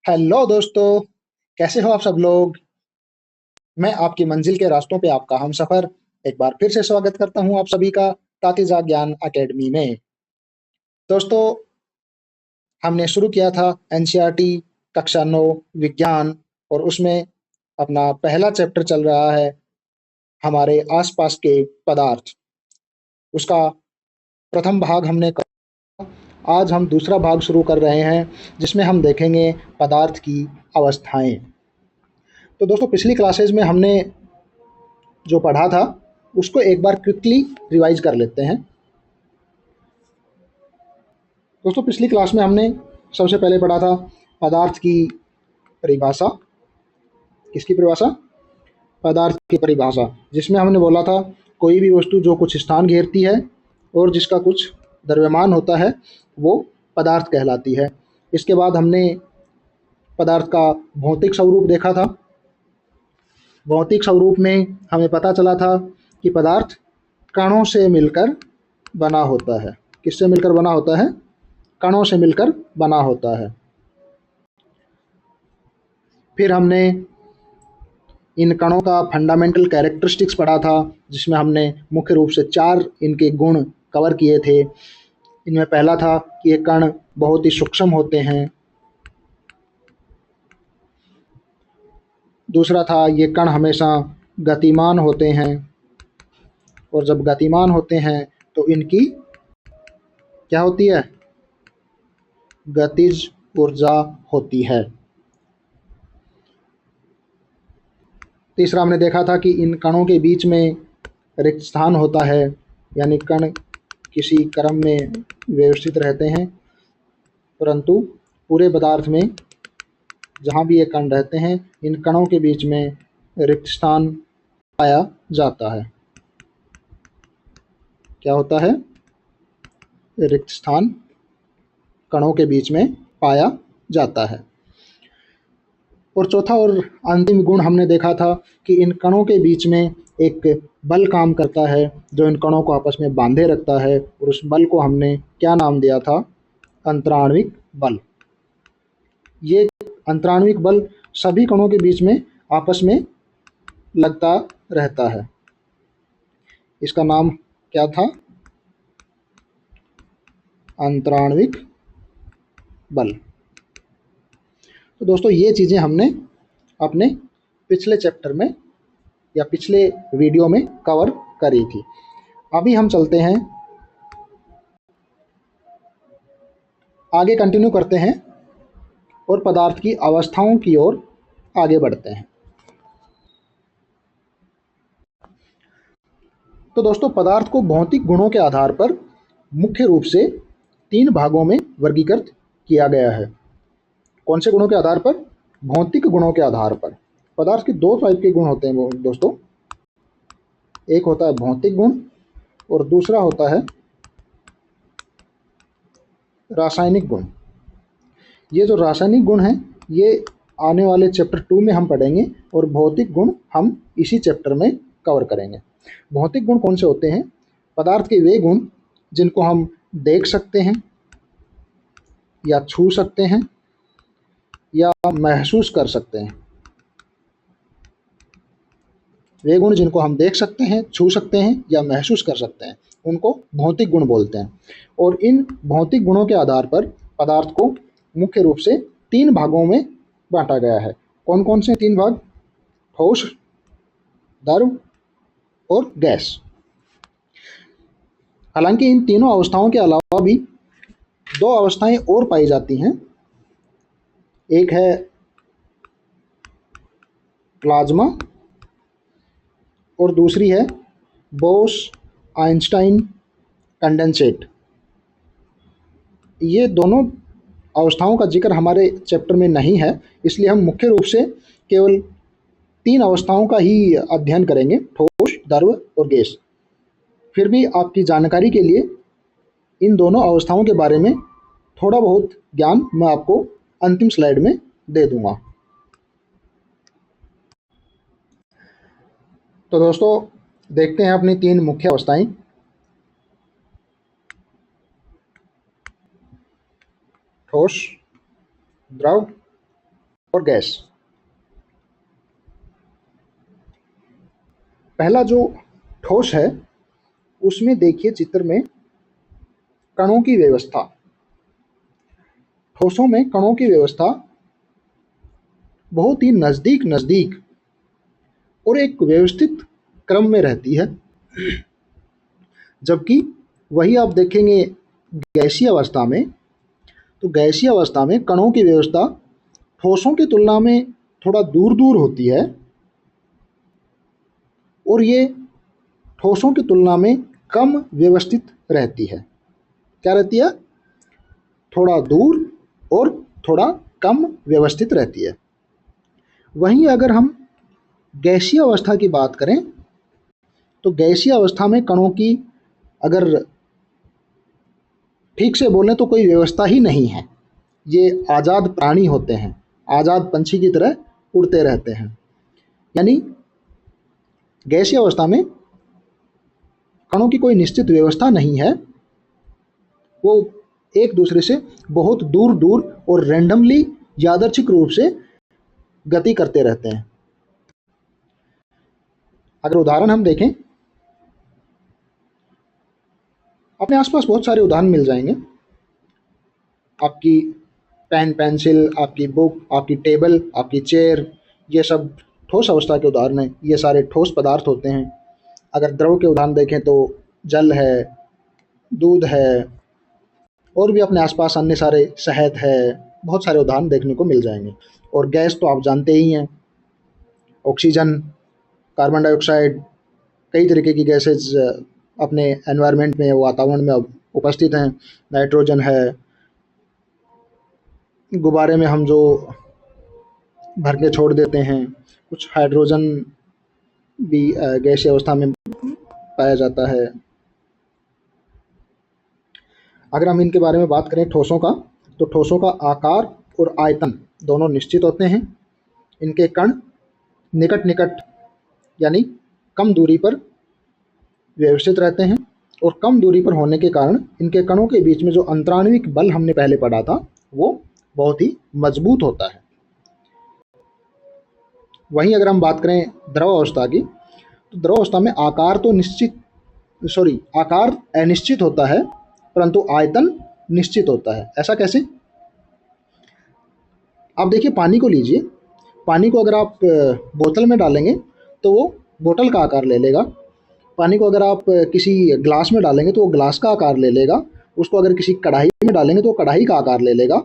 Hello दोस्तों, कैसे हो आप सब लोग? मैं आपकी मंजिल के रास्तों पे आपका हमसफ़र एक बार फिर से स्वागत करता हूँ आप सभी का तातीज़ा ज्ञान अकेडमी में। दोस्तों, हमने शुरू किया था एनसीईआरटी कक्षा 9 विज्ञान और उसमें अपना पहला चैप्टर चल रहा है हमारे आसपास के पदार्थ। उसका प्रथम भाग हमने आज हम दूसरा भाग शुरू कर रहे हैं जिसमें हम देखेंगे पदार्थ की अवस्थाएँ। तो दोस्तों, पिछली क्लासेस में हमने जो पढ़ा था उसको एक बार क्विकली रिवाइज कर लेते हैं। दोस्तों, पिछली क्लास में हमने सबसे पहले पढ़ा था पदार्थ की परिभाषा। किसकी परिभाषा? पदार्थ की परिभाषा, जिसमें हमने बोला था कोई भी वस्तु जो कुछ स्थान घेरती है और जिसका कुछ द्रव्यमान होता है वो पदार्थ कहलाती है। इसके बाद हमने पदार्थ का भौतिक स्वरूप देखा था। भौतिक स्वरूप में हमें पता चला था कि पदार्थ कणों से मिलकर बना होता है। किससे मिलकर बना होता है? कणों से मिलकर बना होता है। फिर हमने इन कणों का फंडामेंटल कैरेक्टरिस्टिक्स पढ़ा था, जिसमें हमने मुख्य रूप से 4 इनके गुण कवर किए थे। इनमें पहला था कि ये कण बहुत ही सूक्ष्म होते हैं। दूसरा था ये कण हमेशा गतिमान होते हैं और जब गतिमान होते हैं तो इनकी क्या होती है? गतिज ऊर्जा होती है। तीसरा हमने देखा था कि इन कणों के बीच में रिक्त स्थान होता है, यानी कण किसी क्रम में व्यवस्थित रहते हैं, परंतु पूरे पदार्थ में जहाँ भी ये कण रहते हैं इन कणों के बीच में रिक्त स्थान पाया जाता है। क्या होता है? रिक्त स्थान कणों के बीच में पाया जाता है। और चौथा और अंतिम गुण हमने देखा था कि इन कणों के बीच में एक बल काम करता है जो इन कणों को आपस में बांधे रखता है, और उस बल को हमने क्या नाम दिया था? अंतराण्विक बल। ये अंतराण्विक बल सभी कणों के बीच में आपस में लगता रहता है। इसका नाम क्या था? अंतराण्विक बल। तो दोस्तों, ये चीज़ें हमने अपने पिछले चैप्टर में या पिछले वीडियो में कवर करी थी। अभी हम चलते हैं आगे, कंटिन्यू करते हैं और पदार्थ की अवस्थाओं की ओर आगे बढ़ते हैं। तो दोस्तों, पदार्थ को भौतिक गुणों के आधार पर मुख्य रूप से 3 भागों में वर्गीकृत किया गया है। कौन से गुणों के आधार पर? भौतिक गुणों के आधार पर। पदार्थ के 2 टाइप के गुण होते हैं दोस्तों। एक होता है भौतिक गुण और दूसरा होता है रासायनिक गुण। ये जो रासायनिक गुण हैं ये आने वाले चैप्टर 2 में हम पढ़ेंगे और भौतिक गुण हम इसी चैप्टर में कवर करेंगे। भौतिक गुण कौन से होते हैं? पदार्थ के वे गुण जिनको हम देख सकते हैं या छू सकते हैं या महसूस कर सकते हैं। वे गुण जिनको हम देख सकते हैं, छू सकते हैं या महसूस कर सकते हैं, उनको भौतिक गुण बोलते हैं। और इन भौतिक गुणों के आधार पर पदार्थ को मुख्य रूप से 3 भागों में बांटा गया है। कौन कौन से 3 भाग? ठोस, द्रव और गैस। हालांकि इन तीनों अवस्थाओं के अलावा भी 2 अवस्थाएं और पाई जाती हैं। एक है प्लाज्मा और दूसरी है बोस आइंस्टाइन कंडेंसेट। ये दोनों अवस्थाओं का जिक्र हमारे चैप्टर में नहीं है, इसलिए हम मुख्य रूप से केवल 3 अवस्थाओं का ही अध्ययन करेंगे, ठोस, द्रव और गैस। फिर भी आपकी जानकारी के लिए इन दोनों अवस्थाओं के बारे में थोड़ा बहुत ज्ञान मैं आपको अंतिम स्लाइड में दे दूंगा। तो दोस्तों, देखते हैं अपनी 3 मुख्य अवस्थाएं। ठोस, द्रव और गैस। पहला जो ठोस है उसमें देखिए चित्र में कणों की व्यवस्था। ठोसों में कणों की व्यवस्था बहुत ही नज़दीक नज़दीक और एक व्यवस्थित क्रम में रहती है, जबकि वही आप देखेंगे गैसीय अवस्था में, तो गैसीय अवस्था में कणों की व्यवस्था ठोसों की तुलना में थोड़ा दूर दूर होती है और ये ठोसों की तुलना में कम व्यवस्थित रहती है। क्या रहती है? थोड़ा दूर और थोड़ा कम व्यवस्थित रहती है। वहीं अगर हम गैसीय अवस्था की बात करें तो गैसीय अवस्था में कणों की अगर ठीक से बोलें तो कोई व्यवस्था ही नहीं है। ये आज़ाद प्राणी होते हैं, आज़ाद पंछी की तरह उड़ते रहते हैं। यानी गैसीय अवस्था में कणों की कोई निश्चित व्यवस्था नहीं है, वो एक दूसरे से बहुत दूर दूर और रैंडमली यादृच्छिक रूप से गति करते रहते हैं। अगर उदाहरण हम देखें, अपने आसपास बहुत सारे उदाहरण मिल जाएंगे। आपकी पेन पेंसिल, आपकी बुक, आपकी टेबल, आपकी चेयर, ये सब ठोस अवस्था के उदाहरण हैं। ये सारे ठोस पदार्थ होते हैं। अगर द्रव के उदाहरण देखें तो जल है, दूध है, और भी अपने आसपास अन्य सारे शहद है, बहुत सारे उदाहरण देखने को मिल जाएंगे। और गैस तो आप जानते ही हैं, ऑक्सीजन, कार्बन डाइऑक्साइड, कई तरीके की गैसेज अपने एनवायरनमेंट में, वातावरण में अब उपस्थित हैं। नाइट्रोजन है, गुब्बारे में हम जो भर के छोड़ देते हैं, कुछ हाइड्रोजन भी गैसीय अवस्था में पाया जाता है। अगर हम इनके बारे में बात करें ठोसों का, तो ठोसों का आकार और आयतन दोनों निश्चित होते हैं। इनके कण निकट निकट यानी कम दूरी पर व्यवस्थित रहते हैं, और कम दूरी पर होने के कारण इनके कणों के बीच में जो अंतराण्विक बल हमने पहले पढ़ा था वो बहुत ही मजबूत होता है। वहीं अगर हम बात करें द्रव अवस्था की, तो द्रव अवस्था में आकार अनिश्चित होता है परंतु आयतन निश्चित होता है। ऐसा कैसे? आप देखिए, पानी को लीजिए। पानी को अगर आप बोतल में डालेंगे तो वो बोतल का आकार ले लेगा। पानी को अगर आप किसी ग्लास में डालेंगे तो वो ग्लास का आकार ले लेगा। उसको अगर किसी कढ़ाई में डालेंगे तो वो कढ़ाई का आकार ले लेगा।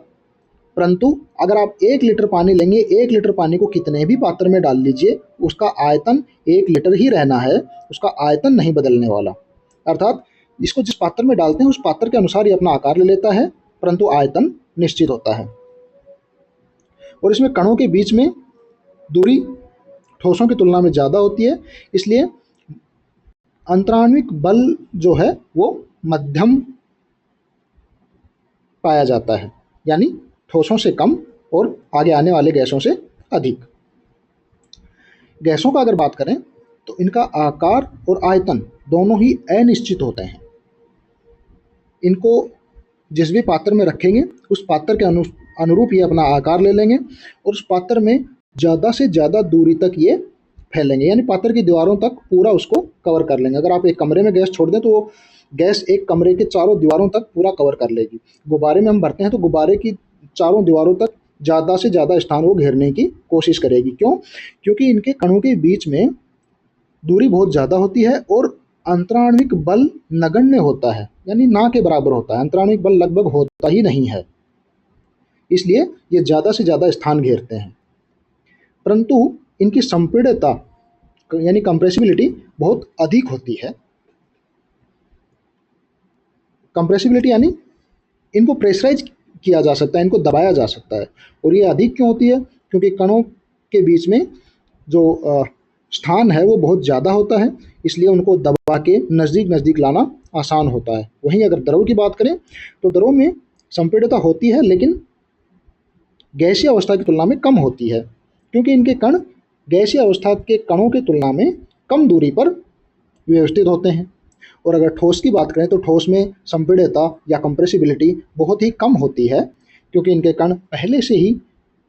परंतु अगर आप 1 लीटर पानी लेंगे, 1 लीटर पानी को कितने भी पात्र में डाल लीजिए, उसका आयतन 1 लीटर ही रहना है, उसका आयतन नहीं बदलने वाला। अर्थात इसको जिस पात्र में डालते हैं उस पात्र के अनुसार ये अपना आकार ले लेता है, परंतु आयतन निश्चित होता है। और इसमें कणों के बीच में दूरी ठोसों की तुलना में ज़्यादा होती है, इसलिए अंतराण्विक बल जो है वो मध्यम पाया जाता है, यानी ठोसों से कम और आगे आने वाले गैसों से अधिक। गैसों का अगर बात करें तो इनका आकार और आयतन दोनों ही अनिश्चित होते हैं। इनको जिस भी पात्र में रखेंगे उस पात्र के अनुरूप ये अपना आकार ले लेंगे और उस पात्र में ज़्यादा से ज़्यादा दूरी तक ये फैलेंगे, यानी पात्र की दीवारों तक पूरा उसको कवर कर लेंगे। अगर आप एक कमरे में गैस छोड़ दें तो वो गैस एक कमरे के चारों दीवारों तक पूरा कवर कर लेगी। गुब्बारे में हम भरते हैं तो गुब्बारे की चारों दीवारों तक ज़्यादा से ज़्यादा स्थान वो घेरने की कोशिश करेगी। क्यों? क्योंकि इनके कणों के बीच में दूरी बहुत ज़्यादा होती है और अंतराण्विक बल नगण्य होता है, यानी ना के बराबर होता है। अंतराण्विक बल लगभग होता ही नहीं है, इसलिए ये ज़्यादा से ज़्यादा स्थान घेरते हैं। परंतु इनकी संपीड्यता यानी कंप्रेसिबिलिटी बहुत अधिक होती है। कंप्रेसिबिलिटी यानी इनको प्रेशराइज किया जा सकता है, इनको दबाया जा सकता है। और ये अधिक क्यों होती है? क्योंकि कणों के बीच में जो स्थान है वो बहुत ज़्यादा होता है, इसलिए उनको दबा के नज़दीक नज़दीक लाना आसान होता है। वहीं अगर द्रव की बात करें तो द्रव में संपीड्यता होती है लेकिन गैसीय अवस्था की तुलना में कम होती है, क्योंकि इनके कण गैसीय अवस्था के कणों की तुलना में कम दूरी पर व्यवस्थित होते हैं। और अगर ठोस की बात करें तो ठोस में संपीड्यता या कंप्रेसिबिलिटी बहुत ही कम होती है, क्योंकि इनके कण पहले से ही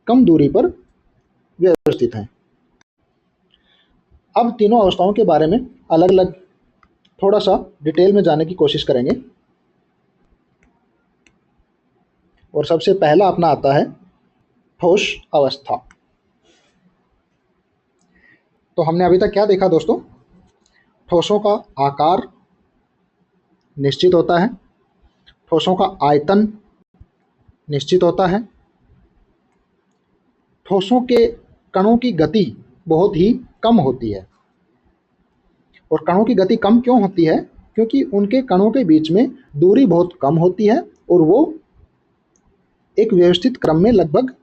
कम दूरी पर व्यवस्थित हैं। अब तीनों अवस्थाओं के बारे में अलग अलग थोड़ा सा डिटेल में जानने की कोशिश करेंगे। और सबसे पहला अपना आता है ठोस अवस्था। तो हमने अभी तक क्या देखा दोस्तों? ठोसों का आकार निश्चित होता है, ठोसों का आयतन निश्चित होता है, ठोसों के कणों की गति बहुत ही कम होती है। और कणों की गति कम क्यों होती है? क्योंकि उनके कणों के बीच में दूरी बहुत कम होती है और वो एक व्यवस्थित क्रम में लगभग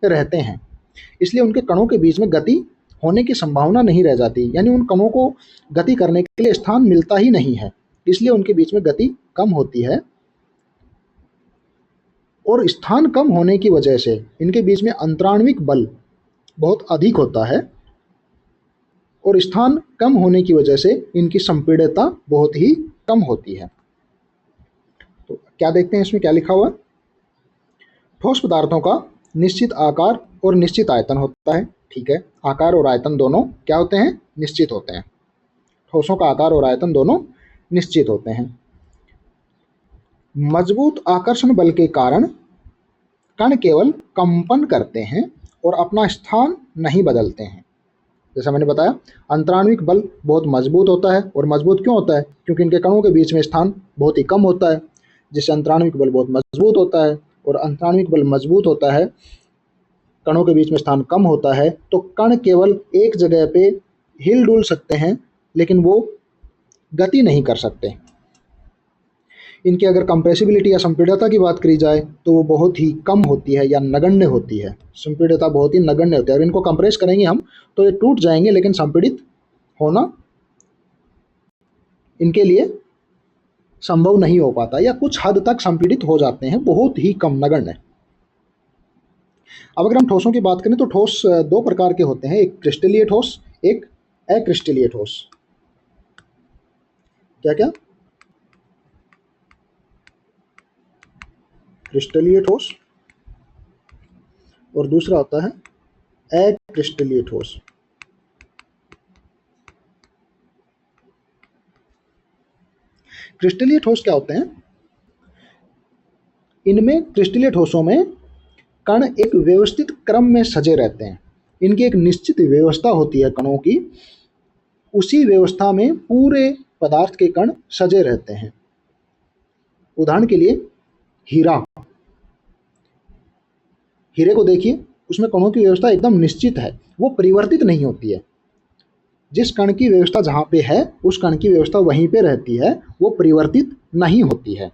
रहते हैं, इसलिए उनके कणों के बीच में गति होने की संभावना नहीं रह जाती, यानी उन कणों को गति करने के लिए स्थान मिलता ही नहीं है, इसलिए उनके बीच में गति कम होती है। और स्थान कम होने की वजह से इनके बीच में अंतराण्विक बल बहुत अधिक होता है और स्थान कम होने की वजह से इनकी संपीड्यता बहुत ही कम होती है। तो क्या देखते हैं इसमें क्या लिखा हुआ है? ठोस पदार्थों का निश्चित आकार और निश्चित आयतन होता है। ठीक है, आकार और आयतन दोनों क्या होते हैं? निश्चित होते हैं। ठोसों का आकार और आयतन दोनों निश्चित होते हैं। मजबूत आकर्षण बल के कारण कण केवल कंपन करते हैं और अपना स्थान नहीं बदलते हैं। जैसा मैंने बताया, अंतराण्विक बल बहुत मजबूत होता है। और मजबूत क्यों होता है? क्योंकि इनके कणों के बीच में स्थान बहुत ही कम होता है, जिससे अंतराण्विक बल बहुत मजबूत होता है। और अंतराण्विक बल मजबूत होता है, कणों के बीच में स्थान कम होता है, तो कण केवल एक जगह पे हिल डुल सकते हैं, लेकिन वो गति नहीं कर सकते। इनकी अगर कंप्रेसिबिलिटी या संपीड्यता की बात करी जाए तो वो बहुत ही कम होती है या नगण्य होती है। संपीड्यता बहुत ही नगण्य होती है। अगर इनको कंप्रेस करेंगे हम तो ये टूट जाएंगे, लेकिन संपीड़ित होना इनके लिए संभव नहीं हो पाता, या कुछ हद तक संपीड़ित हो जाते हैं, बहुत ही कम, नगण्य। अब अगर हम ठोसों की बात करें तो ठोस दो प्रकार के होते हैं, एक क्रिस्टलीय ठोस, एक अक्रिस्टलीय ठोस। क्या क्या? क्रिस्टलीय ठोस और दूसरा होता है अक्रिस्टलीय ठोस। क्रिस्टलीय ठोस क्या होते हैं? इनमें, क्रिस्टलीय ठोसों में कण एक व्यवस्थित क्रम में सजे रहते हैं। इनकी एक निश्चित व्यवस्था होती है कणों की, उसी व्यवस्था में पूरे पदार्थ के कण सजे रहते हैं। उदाहरण के लिए हीरा, हीरे को देखिए, उसमें कणों की व्यवस्था एकदम निश्चित है, वो परिवर्तित नहीं होती है। जिस कण की व्यवस्था जहाँ पे है उस कण की व्यवस्था वहीं पे रहती है, वो परिवर्तित नहीं होती है।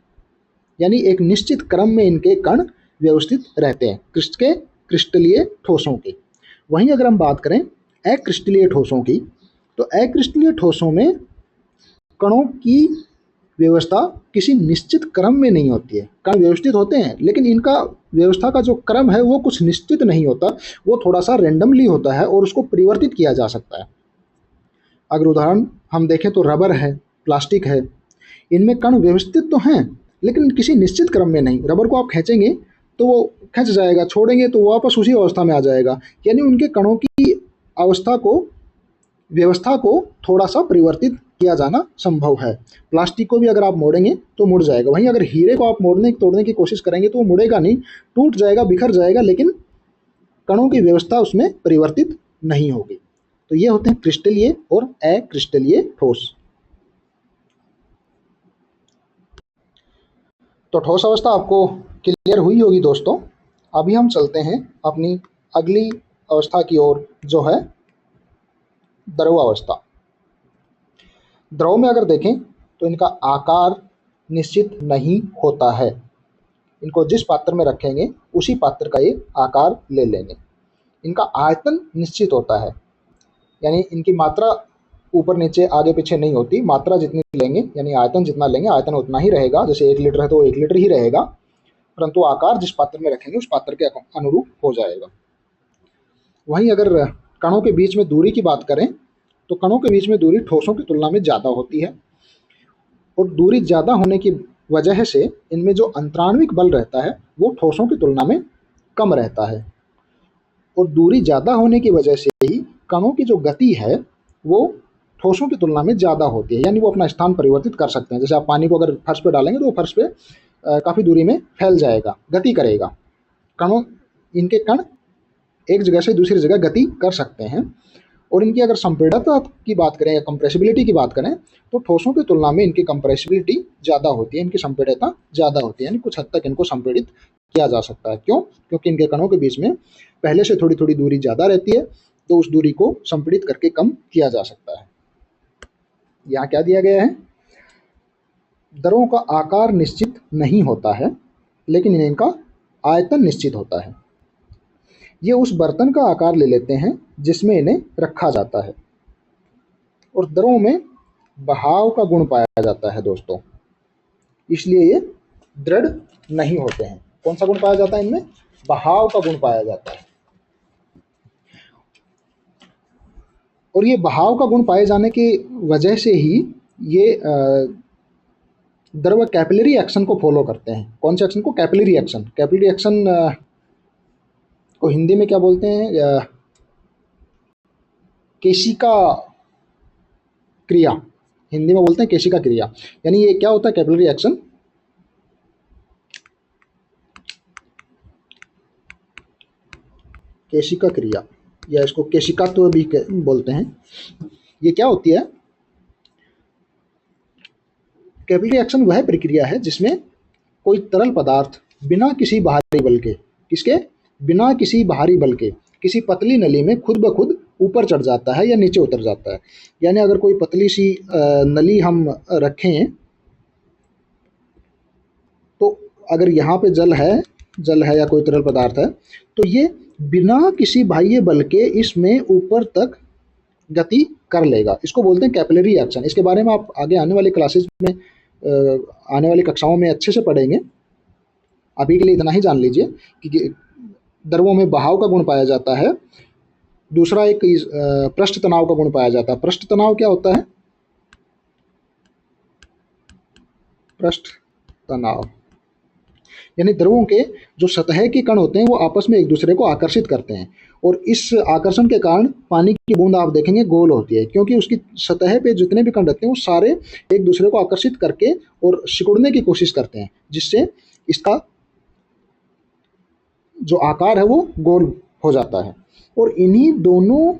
यानी एक निश्चित क्रम में इनके कण व्यवस्थित रहते हैं, क्रिस्टलीय ठोसों के। वहीं अगर हम बात करें अक्रिस्टलीय ठोसों की, तो अक्रिस्टलीय ठोसों में कणों की व्यवस्था किसी निश्चित क्रम में नहीं होती है। कण व्यवस्थित होते हैं, लेकिन इनका व्यवस्था का जो क्रम है वो कुछ निश्चित नहीं होता, वो थोड़ा सा रेंडमली होता है और उसको परिवर्तित किया जा सकता है। अगर उदाहरण हम देखें तो रबर है, प्लास्टिक है, इनमें कण व्यवस्थित तो हैं लेकिन किसी निश्चित क्रम में नहीं। रबर को आप खींचेंगे तो वो खिंच जाएगा, छोड़ेंगे तो वो वापस उसी अवस्था में आ जाएगा। यानी उनके कणों की अवस्था को, व्यवस्था को थोड़ा सा परिवर्तित किया जाना संभव है। प्लास्टिक को भी अगर आप मोड़ेंगे तो मुड़ जाएगा। वहीं अगर हीरे को आप मोड़ने तोड़ने की कोशिश करेंगे तो वो मुड़ेगा नहीं, टूट जाएगा, बिखर जाएगा, लेकिन कणों की व्यवस्था उसमें परिवर्तित नहीं होगी। तो ये होते हैं क्रिस्टलीय और अक्रिस्टलीय ठोस। तो ठोस अवस्था आपको क्लियर हुई होगी दोस्तों। अभी हम चलते हैं अपनी अगली अवस्था की ओर, जो है द्रव अवस्था। द्रव में अगर देखें तो इनका आकार निश्चित नहीं होता है। इनको जिस पात्र में रखेंगे उसी पात्र का ये आकार ले लेंगे। इनका आयतन निश्चित होता है, यानी इनकी मात्रा ऊपर नीचे आगे पीछे नहीं होती। मात्रा जितनी लेंगे, यानी आयतन जितना लेंगे, आयतन उतना ही रहेगा। जैसे 1 लीटर है तो 1 लीटर ही रहेगा, परंतु आकार जिस पात्र में रखेंगे उस पात्र के अनुरूप हो जाएगा। वहीं अगर कणों के बीच में दूरी की बात करें तो कणों के बीच में दूरी ठोसों की तुलना में ज़्यादा होती है, और दूरी ज़्यादा होने की वजह से इनमें जो अंतराण्विक बल रहता है वो ठोसों की तुलना में कम रहता है। और दूरी ज़्यादा होने की वजह से ही कणों की जो गति है वो ठोसों की तुलना में ज़्यादा होती है, यानी वो अपना स्थान परिवर्तित कर सकते हैं। जैसे आप पानी को अगर फर्श पे डालेंगे तो वो फर्श पे काफ़ी दूरी में फैल जाएगा, गति करेगा। कणों इनके कण एक जगह से दूसरी जगह गति कर सकते हैं। और इनकी अगर संपीड़ितता की बात करें या कंप्रेसिबिलिटी की बात करें तो ठोसों की तुलना में इनकी कंप्रेसिबिलिटी ज़्यादा होती है, इनकी संपीड़ितता ज़्यादा होती है, यानी कुछ हद तक इनको संपीड़ित किया जा सकता है। क्यों? क्योंकि इनके कणों के बीच में पहले से थोड़ी थोड़ी दूरी ज़्यादा रहती है, तो उस दूरी को संपीड़ित करके कम किया जा सकता है। यहाँ क्या दिया गया है? दरों का आकार निश्चित नहीं होता है, लेकिन इनका आयतन निश्चित होता है। ये उस बर्तन का आकार ले लेते हैं जिसमें इन्हें रखा जाता है। और दरों में बहाव का गुण पाया जाता है दोस्तों, इसलिए ये दृढ़ नहीं होते हैं। कौन सा गुण पाया जाता है इनमें? बहाव का गुण पाया जाता है। और ये बहाव का गुण पाए जाने की वजह से ही ये द्रव कैपिलरी एक्शन को फॉलो करते हैं। कौन से एक्शन को? Capillary action. कैपिलरी एक्शन को हिंदी में क्या बोलते हैं? केशिका क्रिया, हिंदी में बोलते हैं केशिका क्रिया। यानी ये क्या होता है? कैपिलरी एक्शन केशिका क्रिया, या इसको केशिकात्व भी बोलते हैं। ये क्या होती है? कैपिलरी एक्शन वह प्रक्रिया है जिसमें कोई तरल पदार्थ बिना किसी बाहरी बल के, किसके? बिना किसी बाहरी बल के किसी पतली नली में खुद ब खुद ऊपर चढ़ जाता है या नीचे उतर जाता है। यानी अगर कोई पतली सी नली हम रखें, तो अगर यहाँ पे जल है या कोई तरल पदार्थ है, तो ये बिना किसी बाह्य बल के इसमें ऊपर तक गति कर लेगा। इसको बोलते हैं कैपिलरी एक्शन। इसके बारे में आप आगे आने वाली क्लासेस में, आने वाली कक्षाओं में अच्छे से पढ़ेंगे। अभी के लिए इतना ही जान लीजिए कि द्रवों में बहाव का गुण पाया जाता है। दूसरा एक पृष्ठ तनाव का गुण पाया जाता है। पृष्ठ तनाव क्या होता है? पृष्ठ तनाव यानी द्रवों के जो सतह के कण होते हैं वो आपस में एक दूसरे को आकर्षित करते हैं, और इस आकर्षण के कारण पानी की बूंद आप देखेंगे गोल होती है, क्योंकि उसकी सतह पे जितने भी कण रहते हैं वो सारे एक दूसरे को आकर्षित करके और सिकुड़ने की कोशिश करते हैं, जिससे इसका जो आकार है वो गोल हो जाता है। और इन्हीं दोनों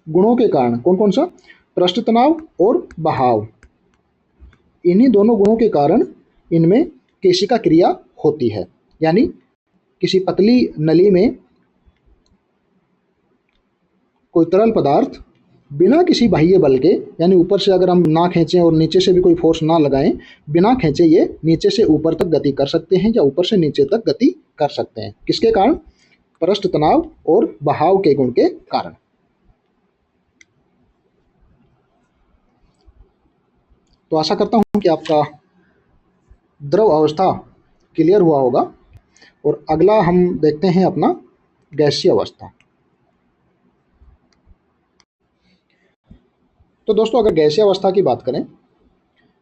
गुणों के कारण, कौन कौन सा? पृष्ठ तनाव और बहाव, इन्हीं दोनों गुणों के कारण इनमें केशिका क्रिया होती है। यानी किसी पतली नली में कोई तरल पदार्थ बिना किसी बाह्य बल के, यानी ऊपर से अगर हम ना खींचें और नीचे से भी कोई फोर्स ना लगाएं, बिना खींचे ये नीचे से ऊपर तक गति कर सकते हैं या ऊपर से नीचे तक गति कर सकते हैं। किसके कारण? पृष्ठ तनाव और बहाव के गुण के कारण। तो आशा करता हूं कि आपका द्रव अवस्था क्लियर हुआ होगा। और अगला हम देखते हैं अपना गैसीय अवस्था। तो दोस्तों अगर गैसीय अवस्था की बात करें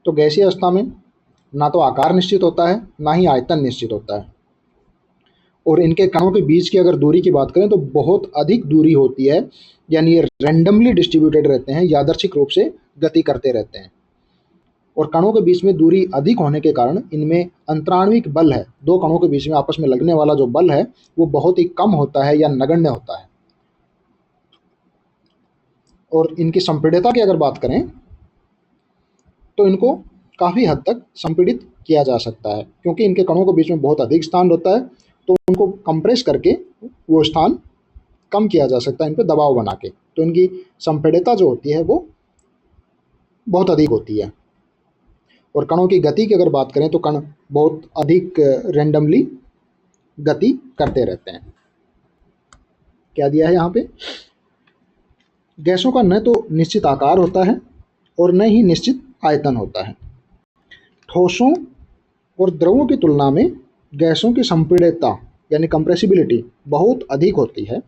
तो गैसीय अवस्था में ना तो आकार निश्चित होता है, ना ही आयतन निश्चित होता है। और इनके कणों के बीच की अगर दूरी की बात करें तो बहुत अधिक दूरी होती है, यानी ये रैंडमली डिस्ट्रीब्यूटेड रहते हैं, यादृच्छिक रूप से गति करते रहते हैं। और कणों के बीच में दूरी अधिक होने के कारण इनमें अंतराण्विक बल है, दो कणों के बीच में आपस में लगने वाला जो बल है वो बहुत ही कम होता है या नगण्य होता है। और इनकी संपीड़ितता की अगर बात करें तो इनको काफ़ी हद तक संपीड़ित किया जा सकता है, क्योंकि इनके कणों के बीच में बहुत अधिक स्थान होता है, तो उनको कंप्रेस करके वो स्थान कम किया जा सकता है इन पर दबाव बना के। तो इनकी संपीड़ितता जो होती है वो बहुत अधिक होती है। और कणों की गति की अगर बात करें तो कण बहुत अधिक रैंडमली गति करते रहते हैं। क्या दिया है यहाँ पे? गैसों का न तो निश्चित आकार होता है और न ही निश्चित आयतन होता है। ठोसों और द्रवों की तुलना में गैसों की संपीड़ितता यानी कंप्रेसिबिलिटी बहुत अधिक होती है।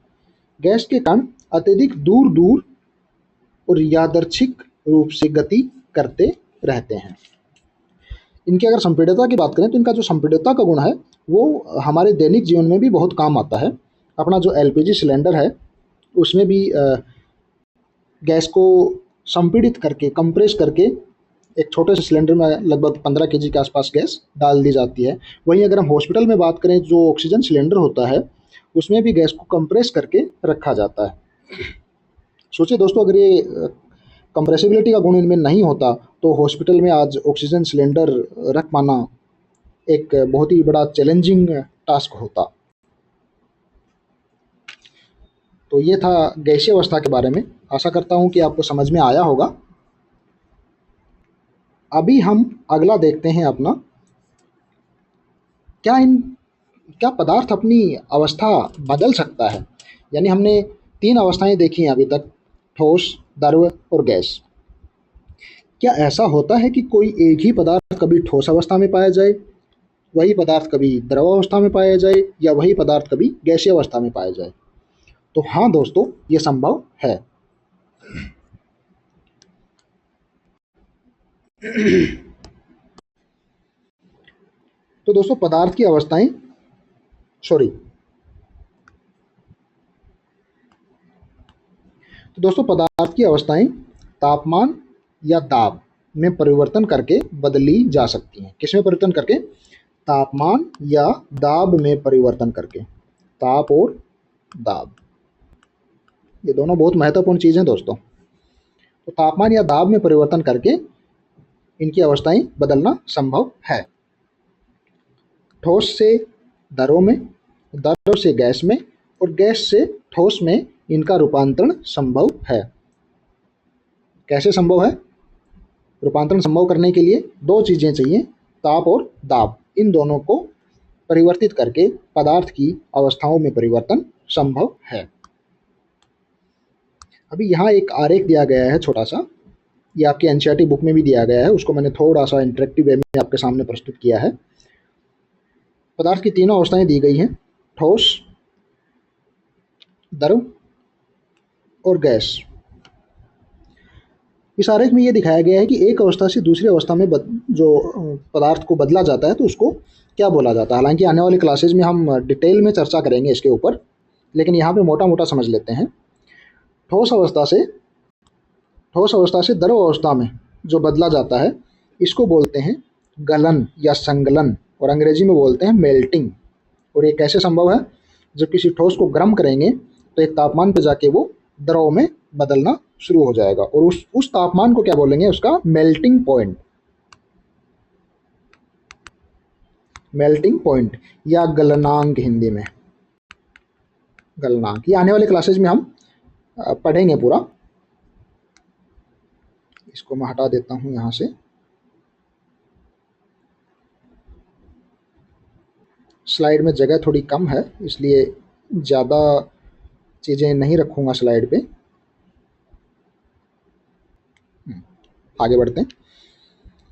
गैस के कण अत्यधिक दूर दूर और यादृच्छिक रूप से गति करते रहते हैं। इनकी अगर संपीड़ितता की बात करें तो इनका जो संपीड़ितता का गुण है वो हमारे दैनिक जीवन में भी बहुत काम आता है। अपना जो एलपीजी सिलेंडर है उसमें भी गैस को संपीड़ित करके, कंप्रेस करके एक छोटे से सिलेंडर में लगभग 15 केजी के आसपास गैस डाल दी जाती है। वहीं अगर हम हॉस्पिटल में बात करें, जो ऑक्सीजन सिलेंडर होता है उसमें भी गैस को कंप्रेस करके रखा जाता है। सोचिए दोस्तों, अगर ये कंप्रेसिबिलिटी का गुण इनमें नहीं होता तो हॉस्पिटल में आज ऑक्सीजन सिलेंडर रख पाना एक बहुत ही बड़ा चैलेंजिंग टास्क होता। तो ये था गैसीय अवस्था के बारे में। आशा करता हूँ कि आपको समझ में आया होगा। अभी हम अगला देखते हैं अपना, क्या इन क्या पदार्थ अपनी अवस्था बदल सकता है। यानी हमने 3 अवस्थाएं देखी हैं अभी तक, ठोस, द्रव और गैस। क्या ऐसा होता है कि कोई एक ही पदार्थ कभी ठोस अवस्था में पाया जाए, वही पदार्थ कभी द्रव अवस्था में पाया जाए, या वही पदार्थ कभी गैसीय अवस्था में पाया जाए? तो हाँ दोस्तों, ये संभव है। तो दोस्तों पदार्थ की अवस्थाएं सॉरी तो दोस्तों पदार्थ की अवस्थाएं तापमान या दाब में परिवर्तन करके बदली जा सकती हैं। किसमें परिवर्तन करके? तापमान या दाब में परिवर्तन करके। ताप और दाब, ये दोनों बहुत महत्वपूर्ण चीज़ हैं दोस्तों। तो तापमान या दाब में परिवर्तन करके इनकी अवस्थाएं बदलना संभव है। ठोस से द्रव में, द्रव से गैस में, और गैस से ठोस में इनका रूपांतरण संभव है। कैसे संभव है? रूपांतरण संभव करने के लिए 2 चीज़ें चाहिए, ताप और दाब। इन दोनों को परिवर्तित करके पदार्थ की अवस्थाओं में परिवर्तन संभव है। अभी यहाँ एक आरेख दिया गया है छोटा सा, ये आपकी एनसीईआरटी बुक में भी दिया गया है, उसको मैंने थोड़ा सा इंटरेक्टिव वे में आपके सामने प्रस्तुत किया है। पदार्थ की तीनों अवस्थाएं दी गई हैं, ठोस, द्रव और गैस। इस आरेख में ये दिखाया गया है कि एक अवस्था से दूसरी अवस्था में जो पदार्थ को बदला जाता है तो उसको क्या बोला जाता है। हालांकि आने वाली क्लासेज में हम डिटेल में चर्चा करेंगे इसके ऊपर, लेकिन यहाँ पे मोटा मोटा समझ लेते हैं। ठोस अवस्था से द्रव अवस्था में जो बदला जाता है इसको बोलते हैं गलन या संगलन, और अंग्रेजी में बोलते हैं मेल्टिंग। और ये कैसे संभव है? जब किसी ठोस को गर्म करेंगे तो एक तापमान पर जाके वो द्रव में बदलना शुरू हो जाएगा, और उस तापमान को क्या बोलेंगे? उसका मेल्टिंग पॉइंट। मेल्टिंग पॉइंट या गलनांक, हिंदी में गलनांक। ये आने वाले क्लासेज में हम पढ़ेंगे पूरा। इसको मैं हटा देता हूँ यहाँ से। स्लाइड में जगह थोड़ी कम है, इसलिए ज़्यादा चीज़ें नहीं रखूँगा स्लाइड पे। आगे बढ़ते हैं।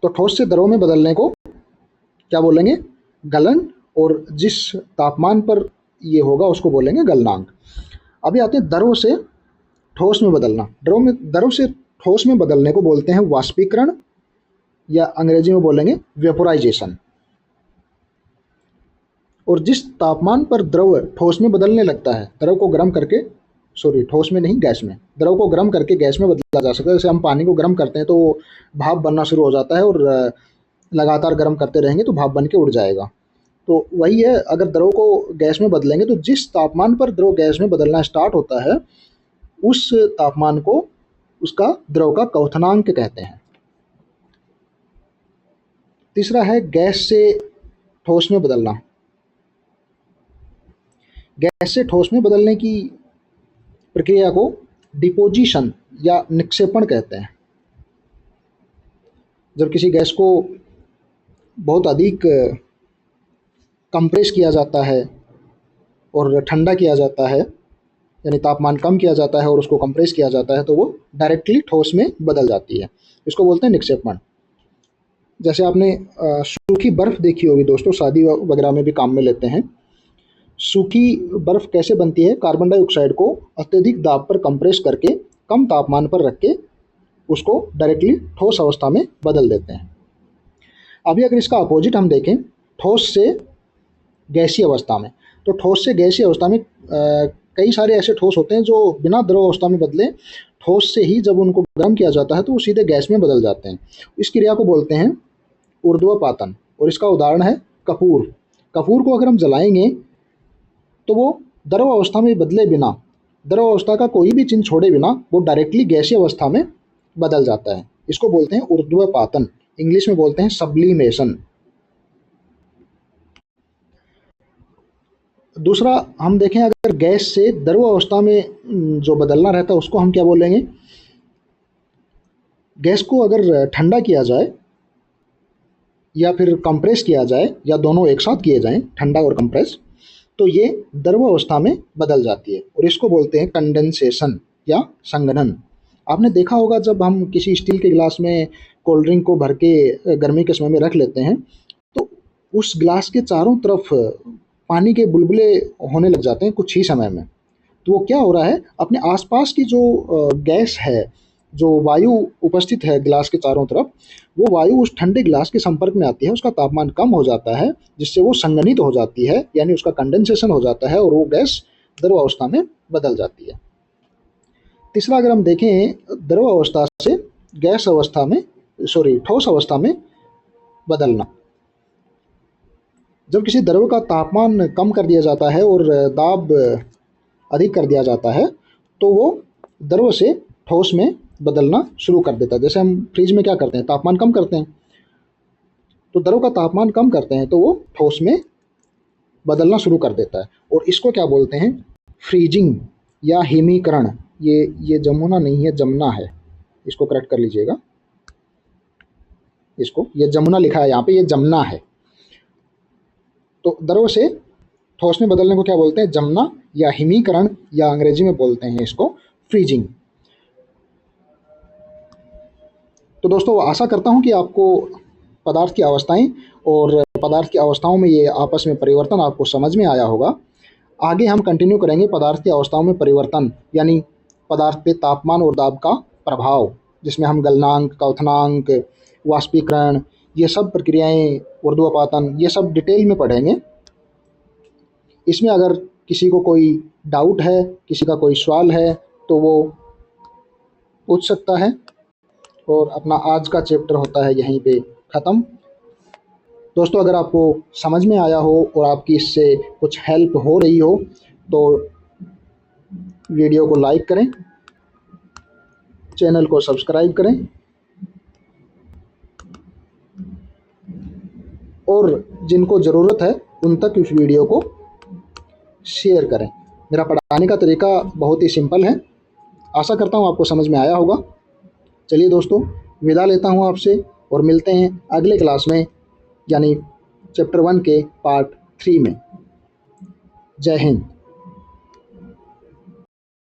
तो ठोस से द्रव में बदलने को क्या बोलेंगे? गलन, और जिस तापमान पर ये होगा उसको बोलेंगे गलनांक। अभी आते हैं द्रव से ठोस में बदलना। द्रव से ठोस में बदलने को बोलते हैं वाष्पीकरण, या अंग्रेजी में बोलेंगे वेपोराइजेशन। और जिस तापमान पर द्रव ठोस में बदलने लगता है, द्रव को गर्म करके, ठोस में नहीं, गैस में, द्रव को गर्म करके गैस में बदला जा सकता है। जैसे हम पानी को गर्म करते हैं तो भाप बनना शुरू हो जाता है, और लगातार गर्म करते रहेंगे तो भाप बन के उड़ जाएगा। तो वही है, अगर द्रव को गैस में बदलेंगे तो जिस तापमान पर द्रव गैस में बदलना स्टार्ट होता है उस तापमान को उसका द्रव का क्वथनांक कहते हैं। तीसरा है गैस से ठोस में बदलना। गैस से ठोस में बदलने की प्रक्रिया को डिपोजिशन या निक्षेपण कहते हैं। जब किसी गैस को बहुत अधिक कंप्रेस किया जाता है और ठंडा किया जाता है, यानी तापमान कम किया जाता है और उसको कंप्रेस किया जाता है, तो वो डायरेक्टली ठोस में बदल जाती है। इसको बोलते हैं निक्षेपण। जैसे आपने सूखी बर्फ़ देखी होगी दोस्तों, शादी वगैरह में भी काम में लेते हैं। सूखी बर्फ़ कैसे बनती है? कार्बन डाइऑक्साइड को अत्यधिक दाब पर कंप्रेस करके कम तापमान पर रख के उसको डायरेक्टली ठोस अवस्था में बदल देते हैं। अभी अगर इसका अपोजिट हम देखें, ठोस से गैसीय अवस्था में, तो ठोस से गैसीय अवस्था में कई सारे ऐसे ठोस होते हैं जो बिना द्रव अवस्था में बदले ठोस से ही जब उनको गर्म किया जाता है तो वो सीधे गैस में बदल जाते हैं। इस क्रिया को बोलते हैं ऊर्ध्वपातन, और इसका उदाहरण है कपूर। कपूर को अगर हम जलाएंगे तो वो द्रव अवस्था में बदले बिना, द्रव अवस्था का कोई भी चिन्ह छोड़े बिना वो डायरेक्टली गैसीय अवस्था में बदल जाता है। इसको बोलते हैं ऊर्ध्वपातन, इंग्लिश में बोलते हैं सब्लिमेशन। दूसरा हम देखें, अगर गैस से द्रव अवस्था में जो बदलना रहता है उसको हम क्या बोलेंगे? गैस को अगर ठंडा किया जाए या फिर कंप्रेस किया जाए या दोनों एक साथ किए जाएं, ठंडा और कंप्रेस, तो ये द्रव अवस्था में बदल जाती है और इसको बोलते हैं कंडेंसेशन या संघनन। आपने देखा होगा जब हम किसी स्टील के गिलास में कोल्ड ड्रिंक को भर के गर्मी के समय में रख लेते हैं तो उस गिलास के चारों तरफ पानी के बुलबुले होने लग जाते हैं कुछ ही समय में। तो वो क्या हो रहा है, अपने आसपास की जो गैस है, जो वायु उपस्थित है गिलास के चारों तरफ, वो वायु उस ठंडे गिलास के संपर्क में आती है, उसका तापमान कम हो जाता है जिससे वो संघनित हो जाती है, यानी उसका कंडेंसेशन हो जाता है और वो गैस द्रव अवस्था में बदल जाती है। तीसरा अगर हम देखें, द्रव अवस्था से गैस अवस्था में ठोस अवस्था में बदलना। जब किसी द्रव का तापमान कम कर दिया जाता है और दाब अधिक कर दिया जाता है तो वो द्रव से ठोस में बदलना शुरू कर देता है। जैसे हम फ्रिज में क्या करते हैं, तापमान कम करते हैं, तो द्रव का तापमान कम करते हैं तो वो ठोस में बदलना शुरू कर देता है और इसको क्या बोलते हैं? फ्रीजिंग या हिमीकरण। ये जमुना नहीं है, जमुना है, इसको करेक्ट कर लीजिएगा। इसको, ये जमुना लिखा है यहाँ पे, ये जमुना है। तो द्रव से ठोस में बदलने को क्या बोलते हैं? जमना या हिमीकरण, या अंग्रेजी में बोलते हैं इसको फ्रीजिंग। तो दोस्तों आशा करता हूँ कि आपको पदार्थ की अवस्थाएं और पदार्थ की अवस्थाओं में ये आपस में परिवर्तन आपको समझ में आया होगा। आगे हम कंटिन्यू करेंगे पदार्थ की अवस्थाओं में परिवर्तन, यानी पदार्थ पे तापमान और दाब का प्रभाव, जिसमें हम गलनांक, क्वथनांक, वाष्पीकरण, ये सब प्रक्रियाएं, ऊर्ध्वपातन, ये सब डिटेल में पढ़ेंगे। इसमें अगर किसी को कोई डाउट है, किसी का कोई सवाल है तो वो पूछ सकता है। और अपना आज का चैप्टर होता है यहीं पे ख़त्म। दोस्तों अगर आपको समझ में आया हो और आपकी इससे कुछ हेल्प हो रही हो तो वीडियो को लाइक करें, चैनल को सब्सक्राइब करें और जिनको ज़रूरत है उन तक इस वीडियो को शेयर करें। मेरा पढ़ाने का तरीका बहुत ही सिंपल है। आशा करता हूँ आपको समझ में आया होगा। चलिए दोस्तों, विदा लेता हूँ आपसे और मिलते हैं अगले क्लास में, यानी चैप्टर 1 के पार्ट 3 में। जय हिंद।